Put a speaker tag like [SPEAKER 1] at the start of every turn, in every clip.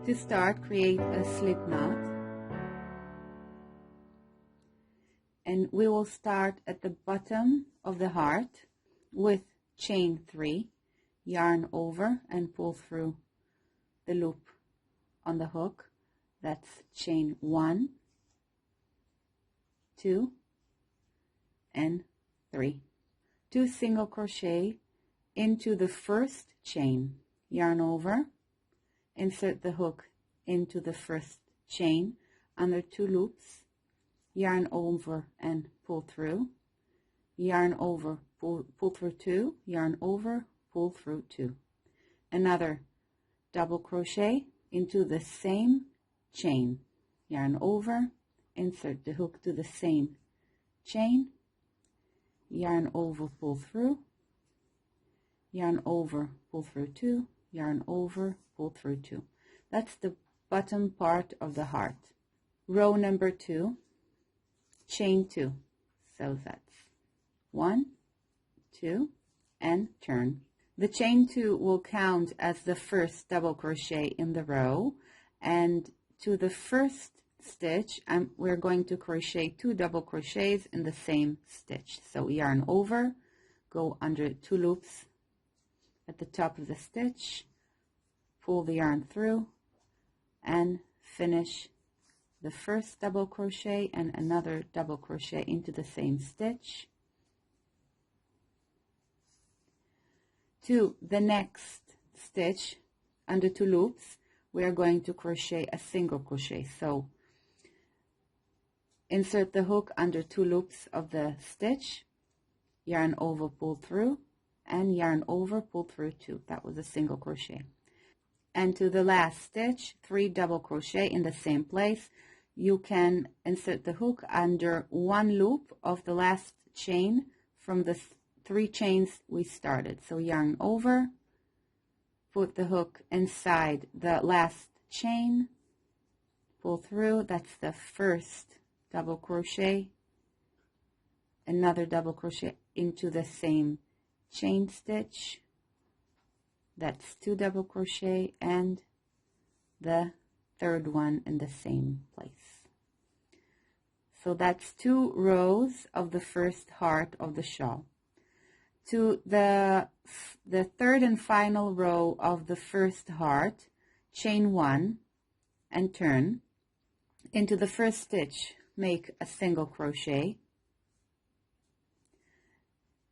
[SPEAKER 1] To start, create a slip knot, and we will start at the bottom of the heart with chain 3, yarn over and pull through the loop on the hook. That's chain 1, 2, and 3. 2 single crochet into the first chain, yarn over, insert the hook into the first chain under 2 loops, yarn over and pull through, yarn over, pull through 2, yarn over, pull through 2. Another double crochet into the same chain, yarn over, insert the hook to the same chain, yarn over, pull through, yarn over, pull through 2, yarn over, pull through 2. That's the bottom part of the heart. Row number 2, chain 2. So that's 1, 2, and turn. The chain 2 will count as the first double crochet in the row, and to the first stitch we're going to crochet 2 double crochets in the same stitch. So yarn over, go under 2 loops at the top of the stitch, pull the yarn through, and finish the first double crochet and another double crochet into the same stitch. To the next stitch, under 2 loops, we are going to crochet a single crochet. So insert the hook under 2 loops of the stitch, yarn over, pull through, and yarn over, pull through 2. That was a single crochet. And to the last stitch, 3 double crochet in the same place. You can insert the hook under 1 loop of the last chain from the 3 chains we started. So yarn over, put the hook inside the last chain, pull through, that's the first double crochet, another double crochet into the same chain stitch, that's 2 double crochet, and the third one in the same place. So that's 2 rows of the first heart of the shawl. To the third and final row of the first heart, chain 1 and turn. Into the first stitch, make a single crochet.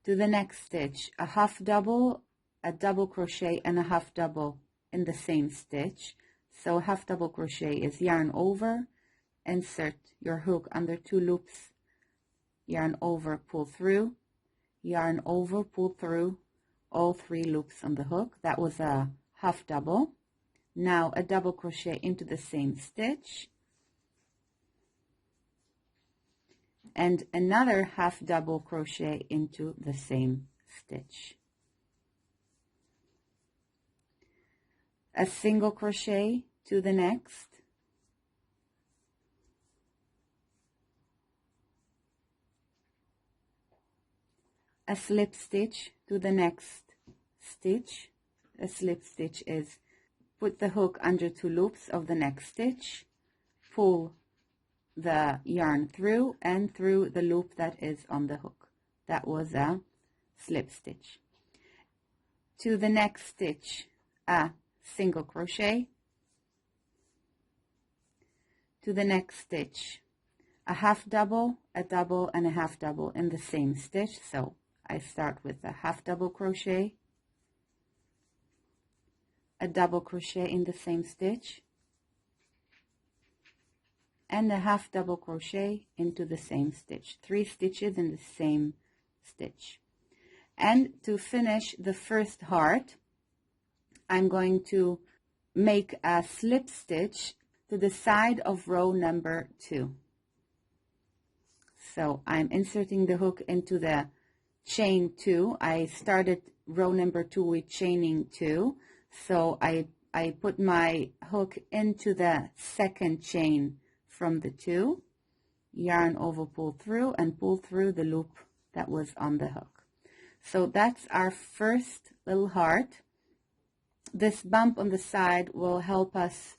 [SPEAKER 1] To the next stitch, a half double, a double crochet, and a half double in the same stitch. So half double crochet is yarn over, insert your hook under 2 loops, yarn over, pull through, yarn over, pull through all 3 loops on the hook. That was a half double. Now a double crochet into the same stitch, and another half double crochet into the same stitch. A single crochet to the next, a slip stitch to the next stitch. A slip stitch is put the hook under 2 loops of the next stitch, pull the yarn through and through the loop that is on the hook. That was a slip stitch. To the next stitch, a single crochet. To the next stitch, a half double, a double, and a half double in the same stitch. So I start with a half double crochet, a double crochet in the same stitch, and a half double crochet into the same stitch. 3 stitches in the same stitch. And to finish the first heart, I'm going to make a slip stitch to the side of row number 2. So I'm inserting the hook into the chain 2. I started row number 2 with chaining 2, so I put my hook into the second chain from the 2, yarn over, pull through, and pull through the loop that was on the hook. So that's our first little heart. This bump on the side will help us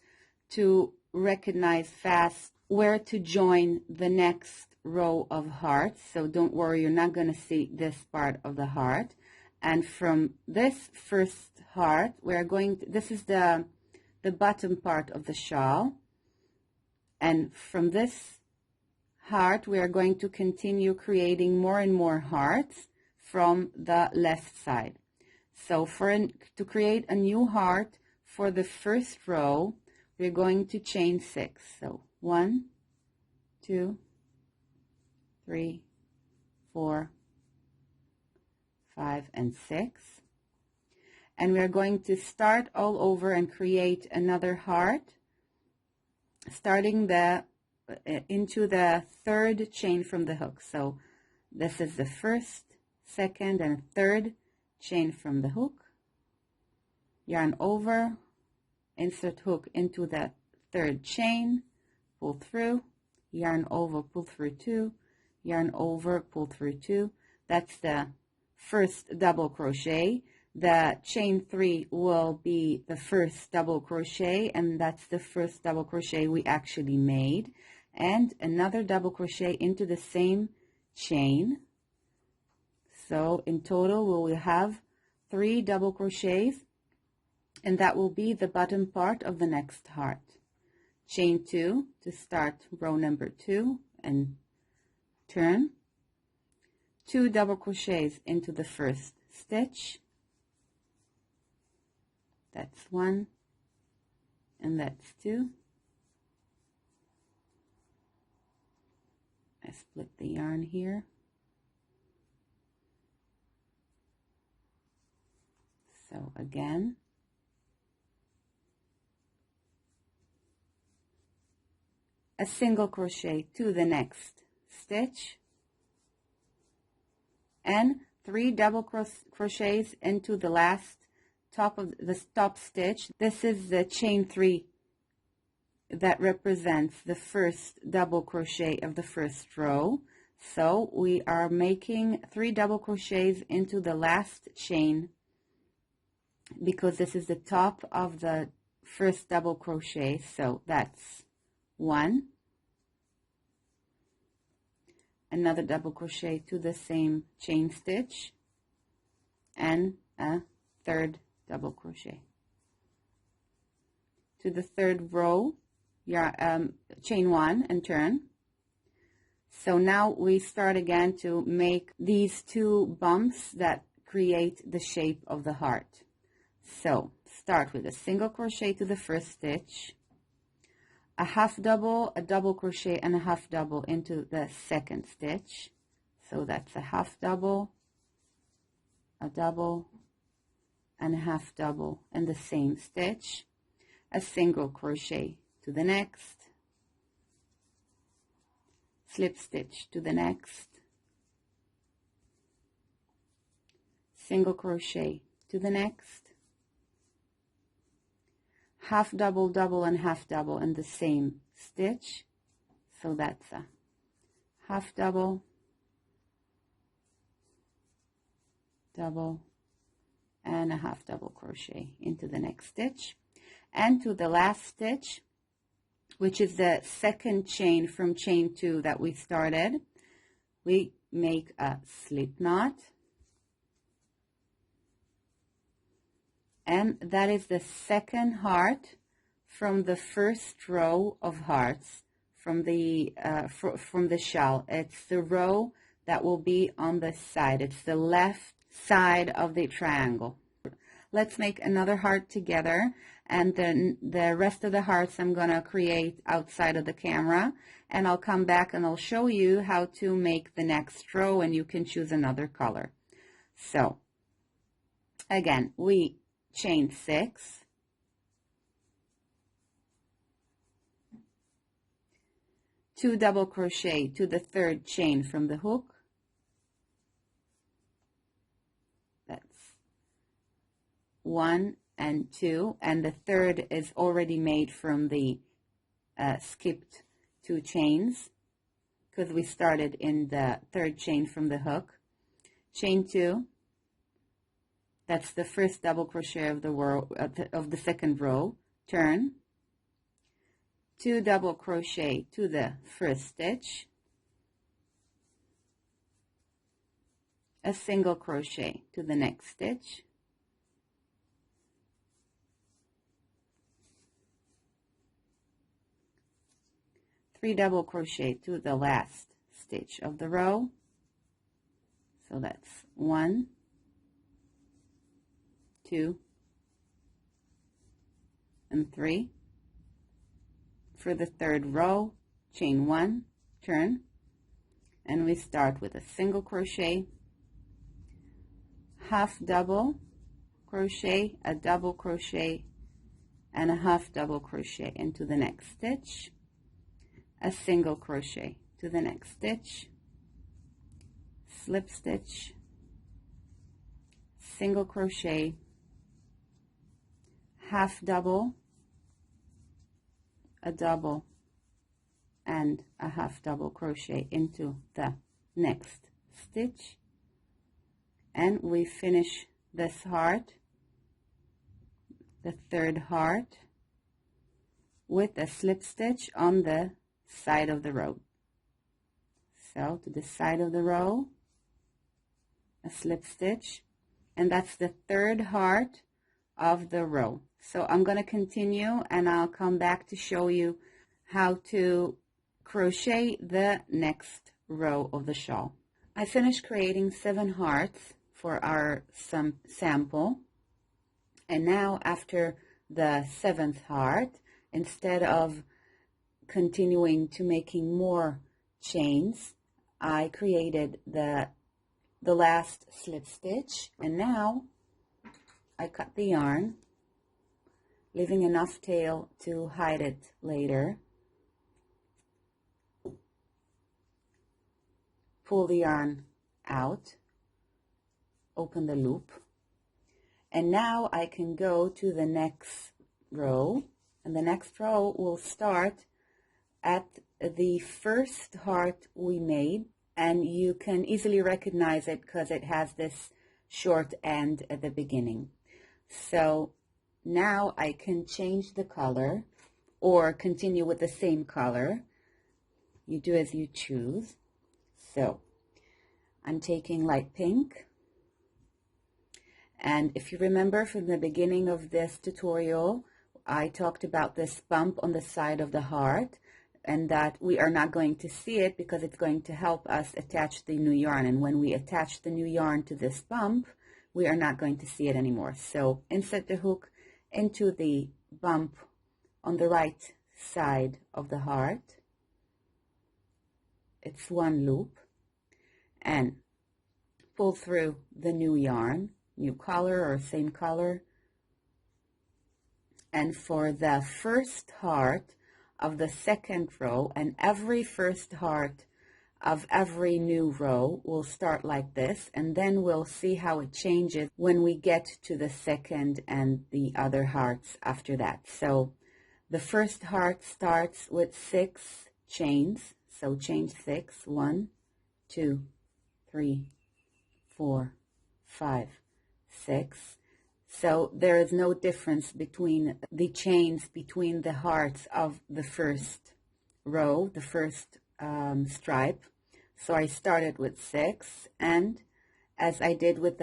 [SPEAKER 1] to recognize fast where to join the next row of hearts. So don't worry, you're not going to see this part of the heart. And from this first heart, we're going to, this is the bottom part of the shawl. And from this heart, we are going to continue creating more and more hearts from the left side. So to create a new heart for the first row, we're going to chain 6. So 1, 2, 3, 4, 5, and 6. And we're going to start all over and create another heart, starting into the third chain from the hook. So this is the first, second, and third chain from the hook. Yarn over, insert hook into the third chain, pull through, yarn over, pull through 2, yarn over, pull through 2. That's the first double crochet. The chain 3 will be the first double crochet, and that's the first double crochet we actually made. And another double crochet into the same chain. So in total we will have 3 double crochets, and that will be the bottom part of the next heart. Chain 2 to start row number 2 and turn. 2 double crochets into the first stitch. That's 1 and that's 2. I split the yarn here. So again, a single crochet to the next stitch and 3 double crochets into the last top of the top stitch. This is the chain 3 that represents the first double crochet of the first row. So we are making 3 double crochets into the last chain because this is the top of the first double crochet. So that's 1, another double crochet to the same chain stitch, and a third double crochet to the third row. Chain 1 and turn. So now we start again to make these 2 bumps that create the shape of the heart. So start with a single crochet to the first stitch, a half double, a double crochet, and a half double into the second stitch. So that's a half double, a double, and a half double in the same stitch, a single crochet to the next, slip stitch to the next, single crochet to the next, half double, double, and half double in the same stitch. So that's a half double, double, and a half double crochet into the next stitch, and to the last stitch, which is the second chain from chain 2 that we started. We make a slip knot, and that is the second heart from the first row of hearts from the shawl. It's the row that will be on the side. It's the left side of the triangle. Let's make another heart together, and then the rest of the hearts I'm going to create outside of the camera, and I'll come back and I'll show you how to make the next row, and you can choose another color. So again, we chain 6, two double crochet to the third chain from the hook. That's 1 and 2, and the third is already made from the skipped 2 chains because we started in the third chain from the hook. Chain 2, that's the first double crochet of the row of the second row. Turn, 2 double crochet to the first stitch, a single crochet to the next stitch, three double crochet to the last stitch of the row. So that's 1, 2, and 3. For the third row, chain 1, turn, and we start with a single crochet, half double crochet, a double crochet, and a half double crochet into the next stitch, a single crochet to the next stitch, slip stitch, single crochet, half double, a double, and a half double crochet into the next stitch, and we finish this heart, the third heart, with a slip stitch on the side of the row. So to the side of the row, a slip stitch, and that's the third heart of the row. So I'm going to continue, and I'll come back to show you how to crochet the next row of the shawl. I finished creating 7 hearts for our sample, and now after the 7th heart, instead of continuing to making more chains, I created the last slip stitch, and now I cut the yarn, leaving enough tail to hide it later. Pull the yarn out, open the loop, and now I can go to the next row, and the next row will start at the first heart we made, and you can easily recognize it because it has this short end at the beginning. So now I can change the color or continue with the same color. You do as you choose. So I'm taking light pink, and if you remember from the beginning of this tutorial, I talked about this bump on the side of the heart, and that we are not going to see it because it's going to help us attach the new yarn, and when we attach the new yarn to this bump, we are not going to see it anymore. So insert the hook into the bump on the right side of the heart. It's one loop, and pull through the new yarn, new color or same color. And for the first heart of the second row, and every first heart of every new row will start like this, and then we'll see how it changes when we get to the second and the other hearts after that. So the first heart starts with 6 chains, so chain 6, 1, 2, 3, 4, 5, 6. So there is no difference between the chains between the hearts of the first row, the first stripe. So I started with 6, and as I did with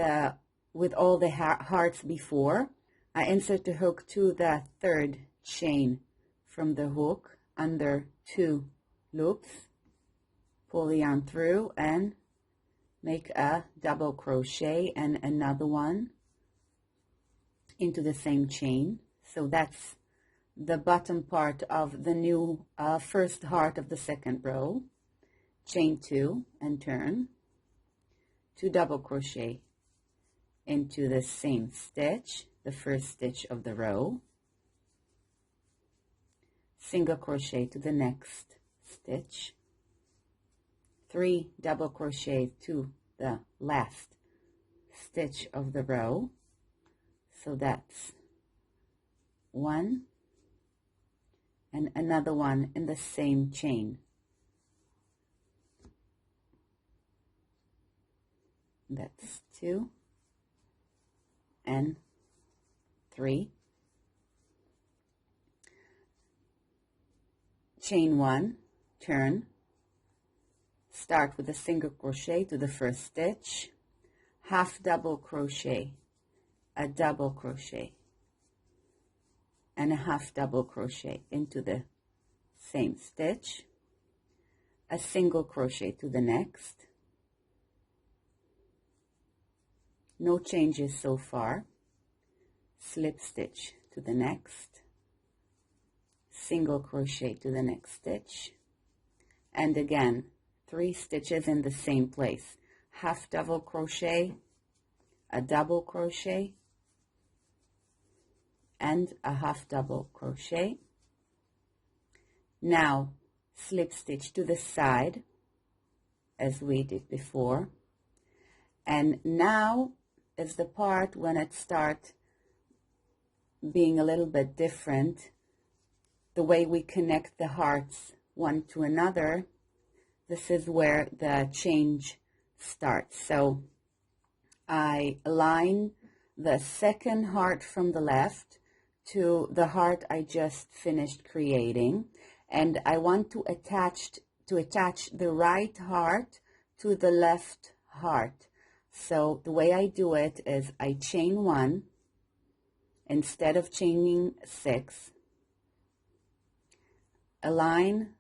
[SPEAKER 1] all the hearts before, I insert the hook to the third chain from the hook under 2 loops, pull the yarn through, and make a double crochet and another one into the same chain. So that's the bottom part of the new first heart of the second row. Chain 2 and turn, 2 double crochet into the same stitch, the first stitch of the row, single crochet to the next stitch, 3 double crochet to the last stitch of the row. So that's 1 and another one in the same chain. That's 2 and 3. chain one, turn, start with a single crochet to the first stitch, half double crochet, a double crochet, and a half double crochet into the same stitch, a single crochet to the next, no changes so far, slip stitch to the next, single crochet to the next stitch, and again 3 stitches in the same place, half double crochet, a double crochet, and a half double crochet. Now slip stitch to the side as we did before, and now is the part when it starts being a little bit different, the way we connect the hearts one to another. This is where the change starts. So I align the second heart from the left to the heart I just finished creating, and I want to attach the right heart to the left heart. So the way I do it is I chain 1 instead of chaining 6, align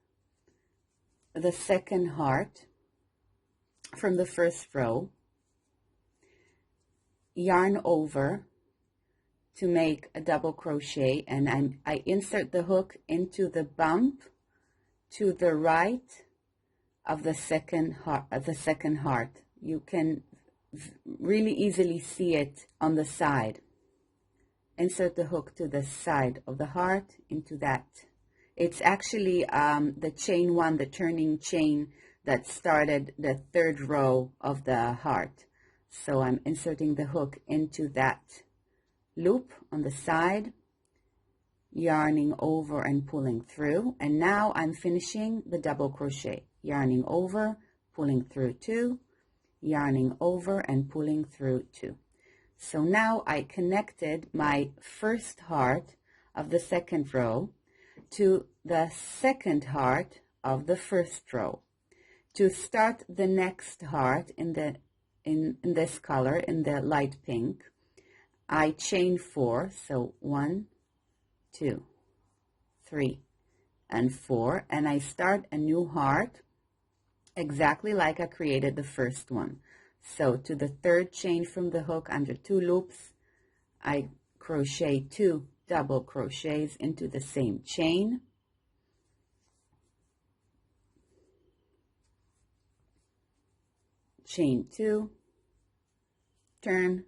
[SPEAKER 1] the second heart from the first row, yarn over to make a double crochet, and I insert the hook into the bump to the right of the second heart. You can really easily see it on the side. Insert the hook to the side of the heart into that. It's actually the chain 1, the turning chain that started the 3rd row of the heart. So I'm inserting the hook into that loop on the side, yarning over and pulling through, and now I'm finishing the double crochet, yarning over, pulling through 2, yarning over and pulling through 2. So now I connected my first heart of the 2nd row to the 2nd heart of the 1st row. To start the next heart in this color, in the light pink, I chain 4, so 1, 2, 3, and 4, and I start a new heart exactly like I created the first one. So to the 3rd chain from the hook under 2 loops, I crochet 2 double crochets into the same chain, chain 2, turn,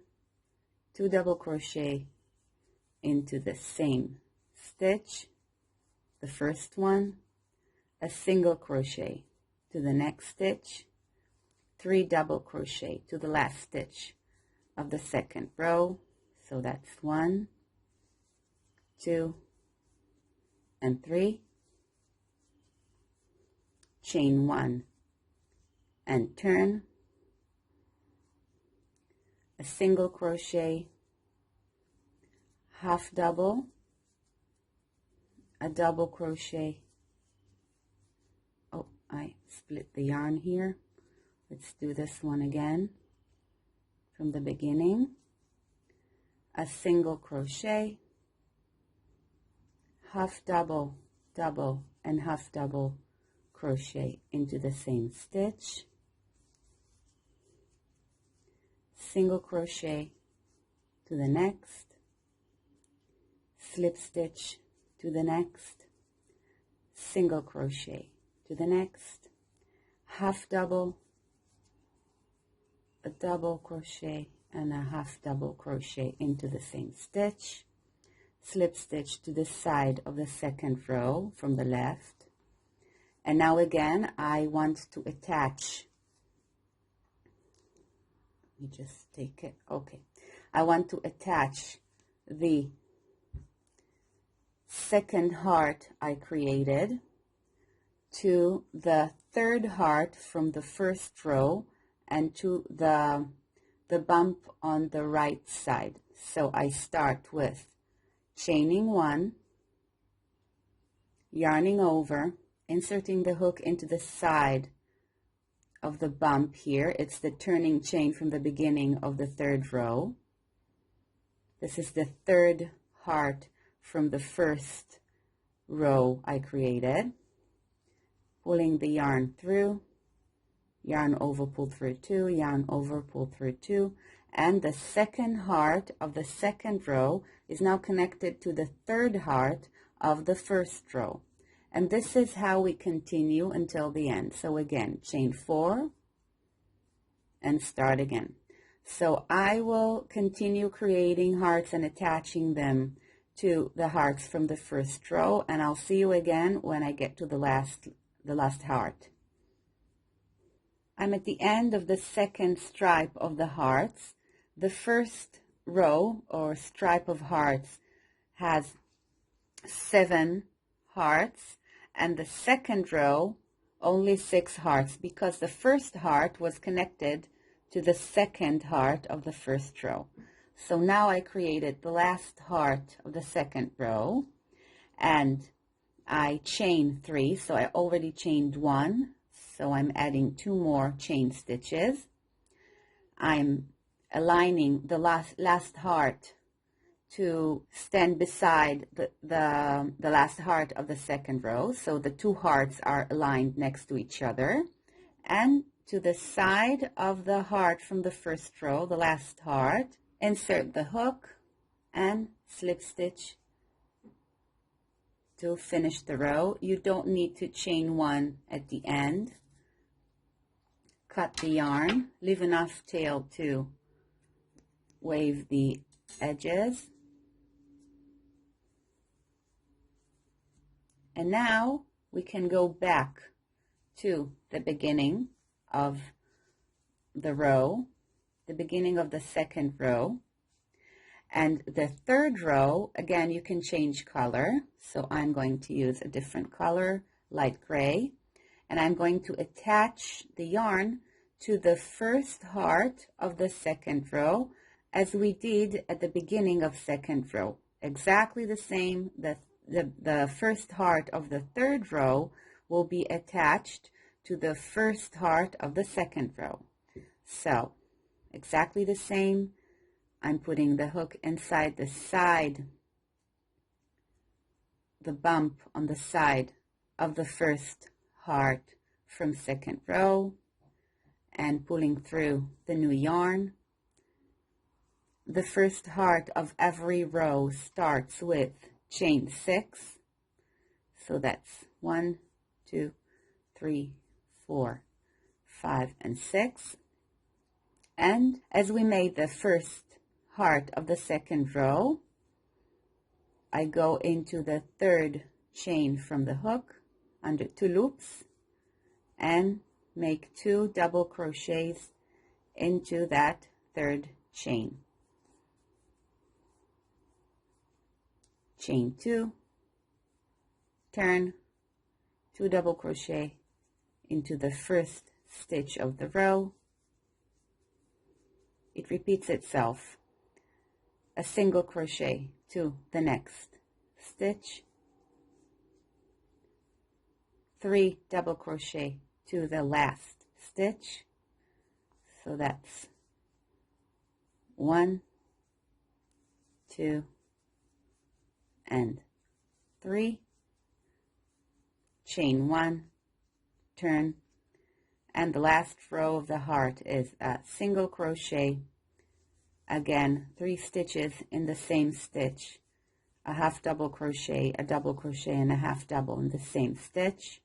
[SPEAKER 1] 2 double crochet into the same stitch, the first one, a single crochet to the next stitch, 3 double crochet to the last stitch of the 2nd row. So that's 1, 2, and 3, chain 1 and turn, a single crochet, half double, a double crochet. Oh, I split the yarn here. Let's do this one again from the beginning. A single crochet, half double, double, and half double crochet into the same stitch, single crochet to the next, slip stitch to the next, single crochet to the next, half double, a double crochet, and a half double crochet into the same stitch, slip stitch to the side of the 2nd row from the left. And now again I want to attach, let me just take it, okay, I want to attach the 2nd heart I created to the 3rd heart from the 1st row and to the bump on the right side. So I start with chaining 1, yarning over, inserting the hook into the side of the bump here. It's the turning chain from the beginning of the third row. This is the third heart from the first row I created. Pulling the yarn through, yarn over, pull through 2, yarn over, pull through 2, and the second heart of the second row is now connected to the third heart of the first row. And this is how we continue until the end. So again, chain 4 and start again. So I will continue creating hearts and attaching them to the hearts from the first row, and I'll see you again when I get to the last heart. I'm at the end of the second stripe of the hearts. The first row or stripe of hearts has 7 hearts, and the second row only 6 hearts, because the first heart was connected to the second heart of the first row. So now I created the last heart of the second row, and I chain 3, so I already chained 1, so I'm adding 2 more chain stitches. I'm aligning the last heart to stand beside the last heart of the second row, so the 2 hearts are aligned next to each other, and to the side of the heart from the first row, the last heart, insert the hook and slip stitch to finish the row. You don't need to chain 1 at the end. Cut the yarn, leave enough tail to wave the edges. And now we can go back to the beginning of the row, the beginning of the second row. And the third row, again, you can change color. So I'm going to use a different color, light gray, and I'm going to attach the yarn to the first heart of the second row as we did at the beginning of second row. Exactly the same. The first heart of the third row will be attached to the first heart of the second row. So exactly the same. I'm putting the hook inside the side, the bump on the side of the first heart from second row, and pulling through the new yarn. The first heart of every row starts with chain 6. So that's 1, 2, 3, 4, 5, and 6. And as we made the first heart of the second row, I go into the third chain from the hook under 2 loops and make 2 double crochets into that third chain. Chain 2, turn, 2 double crochet into the first stitch of the row. It repeats itself. A single crochet to the next stitch, 3 double crochet to the last stitch. So that's 1, 2, and 3. Chain 1, turn, and the last row of the heart is a single crochet. Again, 3 stitches in the same stitch, a half double crochet, a double crochet, and a half double in the same stitch,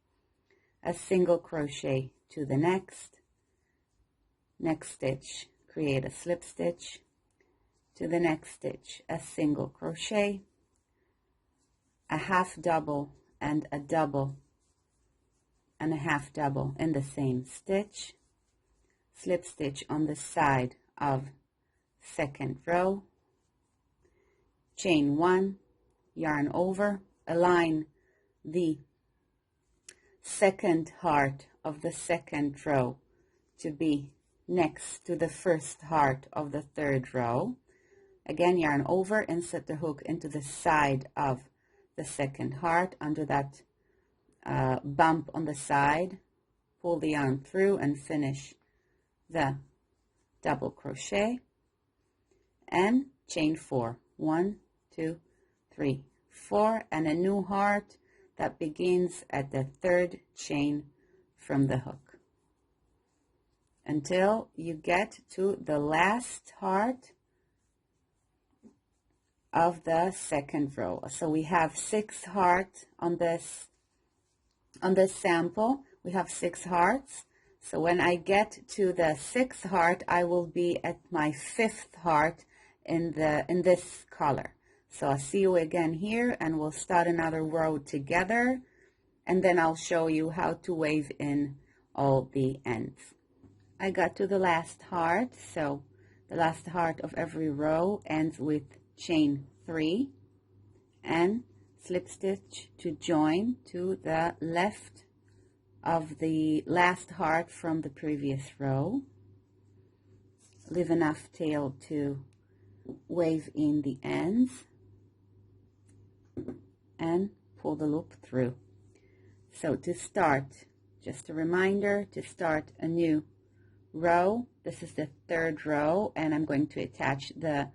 [SPEAKER 1] a single crochet to the next stitch, create a slip stitch, to the next stitch, a single crochet, a half double and a double and a half double in the same stitch, slip stitch on the side of second row, chain 1, yarn over, align the second heart of the second row to be next to the first heart of the third row. Again, yarn over, insert the hook into the side of the second heart under that bump on the side, pull the yarn through and finish the double crochet and chain 4. 1, 2, 3, 4, and a new heart that begins at the 3rd chain from the hook until you get to the last heart of the 2nd row. So we have 6 hearts on this sample. We have 6 hearts. So when I get to the 6th heart, I will be at my 5th heart in this color. So I'll see you again here, and we'll start another row together, and then I'll show you how to wave in all the ends. I got to the last heart, so the last heart of every row ends with chain 3 and slip stitch to join to the left of the last heart from the previous row. Leave enough tail to wave in the ends and pull the loop through. So to start, just a reminder, to start a new row, this is the 3rd row, and I'm going to attach the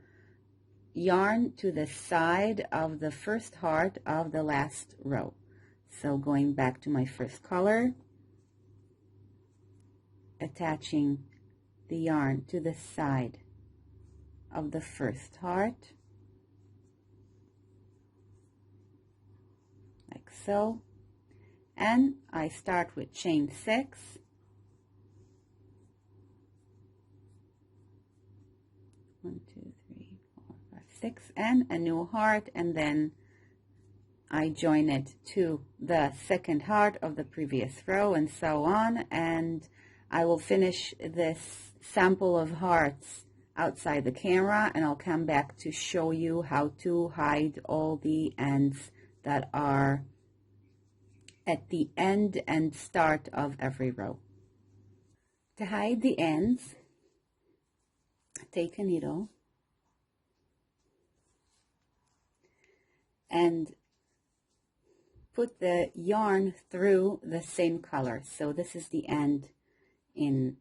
[SPEAKER 1] yarn to the side of the 1st heart of the last row. So going back to my first color, attaching the yarn to the side of the 1st heart, like so, and I start with chain 6, one, two, three, four, five, 6, and a new heart, and then I join it to the 2nd heart of the previous row, and so on, and I will finish this sample of hearts outside the camera, and I'll come back to show you how to hide all the ends that are at the end and start of every row. To hide the ends, take a needle and put the yarn through the same color. So this is the end in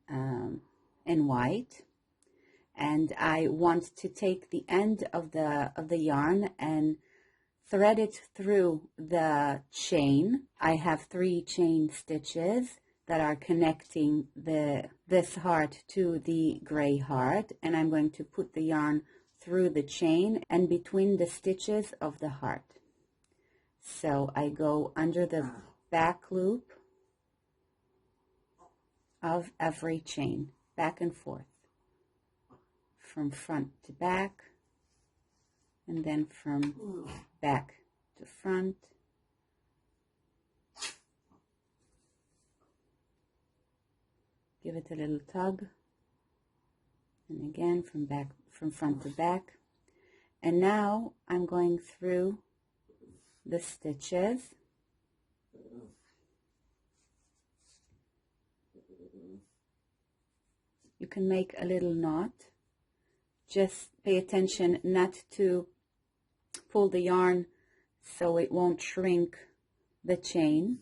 [SPEAKER 1] white, and I want to take the end of the yarn and thread it through the chain. I have 3 chain stitches that are connecting this heart to the gray heart, and I'm going to put the yarn through the chain and between the stitches of the heart. So I go under the back loop of every chain, back and forth, from front to back, and then from back to front, give it a little tug, and again from front to back. And now I'm going through the stitches, you can make a little knot. Just pay attention not to pull the yarn so it won't shrink the chain.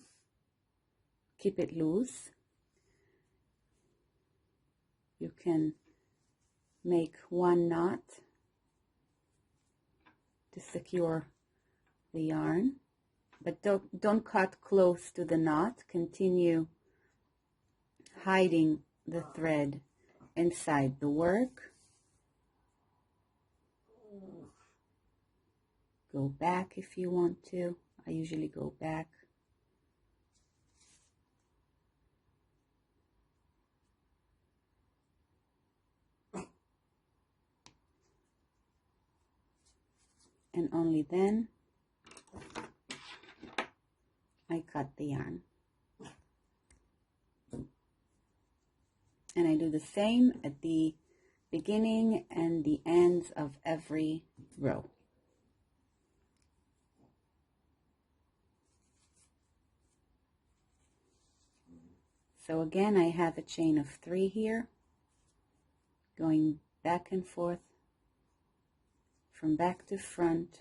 [SPEAKER 1] Keep it loose. You can make 1 knot to secure the yarn, but don't cut close to the knot. Continue hiding the thread inside the work. Go back if you want to. I usually go back. And only then I cut the yarn. And I do the same at the beginning and the ends of every row. So again, I have a chain of 3 here, going back and forth, from back to front,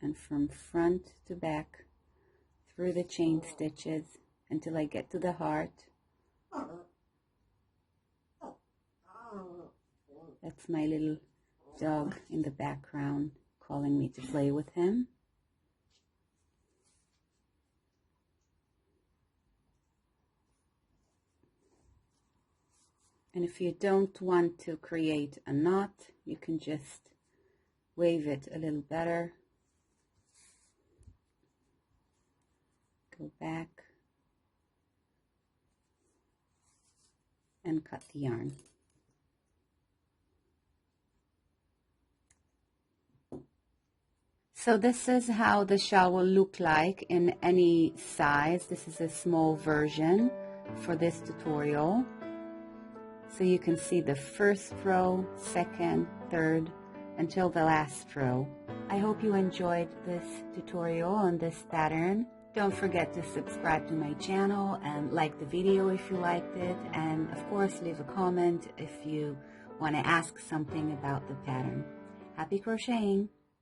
[SPEAKER 1] and from front to back, through the chain stitches until I get to the heart. That's my little dog in the background calling me to play with him. And if you don't want to create a knot, you can just wave it a little better. Go back and cut the yarn. So this is how the shawl will look like in any size. This is a small version for this tutorial. So you can see the first row, second, third, until the last row. I hope you enjoyed this tutorial on this pattern. Don't forget to subscribe to my channel and like the video if you liked it. And of course, leave a comment if you want to ask something about the pattern. Happy crocheting!